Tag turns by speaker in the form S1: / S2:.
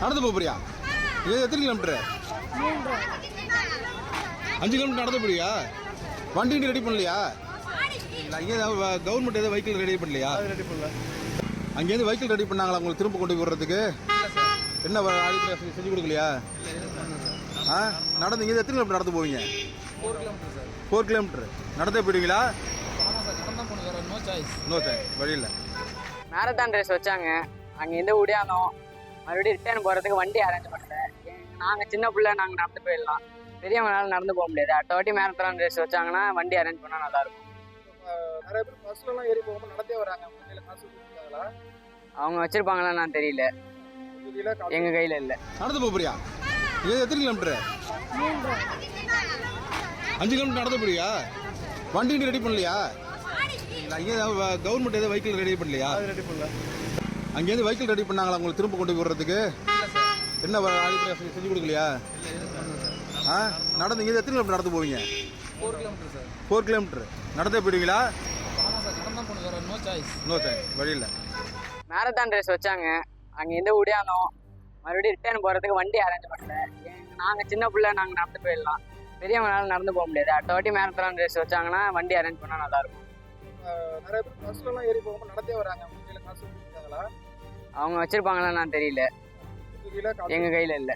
S1: நடந்து போறியா? இது எத்தனை கிலோமீட்டர்? 5 கிலோமீட்டர் நடந்து போறியா? வண்டி ரெடி பண்ணலையா? அங்கே கவர்மெண்ட் ஏதாவது வெஹிக்கிள் ரெடி பண்ணலையா?
S2: ரெடி பண்ணல.
S1: அங்கேருந்து வெஹிக்கிள் ரெடி பண்ணாங்களா உங்களுக்கு திரும்ப கொண்டு போய் விடுறதுக்கு? என்ன அடிப்படை செஞ்சு கொடுக்கலையா? நடந்து இங்கே எத்தனை கிலோமீட்டர் நடந்து போவீங்க?
S2: 4 கிலோமீட்டர் சார்.
S1: 4 கிலோமீட்டர் நடந்தே போயிடுவீங்களா?
S2: ஆமாம் சார், நடந்து தான் போகணும் sir. No choice.
S1: No choice, வழி இல்லை.
S3: மேரத்தான் ரேஸ் வச்சாங்க. அங்கேருந்து ஓடியானோம். மறுபடியும் ரிட்டர்ன் போகிறதுக்கு வண்டி அரேஞ்ச் பண்ணேன். நாங்கள் சின்ன பிள்ளை, நாங்கள் நடந்து போயிடலாம். பெரியவங்களால நடந்து போக முடியாது. அடுத்த வாட்டி மேரத்தான் ரேஸ் வச்சாங்கன்னா வண்டி அரேஞ்ச் பண்ணால் நல்லாயிருக்கும்.
S2: நிறைய பேர் பஸ்லலாம் ஏறி போகும்போது நடந்தே வராங்க. உங்க கையில் காசு கொடுத்துருக்காங்களா?
S3: அவங்க வச்சிருப்பாங்களா நான் தெரியல, எங்கள் கையில் இல்லை.
S1: நடந்து போறியா? இது எத்தனை கிலோமீட்டர்? 5 கிலோமீட்டர் நடந்து போறியா? வண்டி ரெடி பண்ணலையா? அங்கே கவர்மெண்ட் ஏதாவது வெஹிக்கிள் ரெடி பண்ணலையா?
S2: ரெடி பண்ணல.
S1: அங்கேருந்து வெஹிக்கிள் ரெடி பண்ணாங்களா உங்களுக்கு திரும்ப கொண்டு போய் விடுறதுக்கு? என்ன அடிப்படை செஞ்சு கொடுக்கலையா? நடந்து இங்கே எத்தனை கிலோமீட்டர் நடந்து போவீங்க?
S2: 4 கிலோமீட்டர் சார்.
S1: 4 கிலோமீட்டர் நடந்தே போயிடுவீங்களா?
S2: ஆமாம் சார், நடந்து தான் போகணும் sir. No choice.
S1: No choice, வழி இல்லை.
S3: மேரத்தான் ரேஸ் வச்சாங்க. அங்கேருந்து ஓடியானோம். மறுபடியும் ரிட்டர்ன் போகிறதுக்கு வண்டி அரேஞ்ச் பண்ணேன். நாங்கள் சின்ன பிள்ளை, நாங்கள் நடந்து போயிடலாம். பெரியவங்களால நடந்து போக முடியாது. அடுத்த வாட்டி மேரத்தான் ரேஸ் வச்சாங்கன்னா வண்டி அரேஞ்ச் பண்ணால் நல்லாயிருக்கும்.
S2: நிறைய பேர் பஸ்லலாம் ஏறி போகும்போது நடந்தே வராங்க. உங்க கையில் காசு கொடுத்துருக்காங்களா?
S3: அவங்க வச்சிருப்பாங்களா நான் தெரியல, எங்கள் கையில் இல்லை.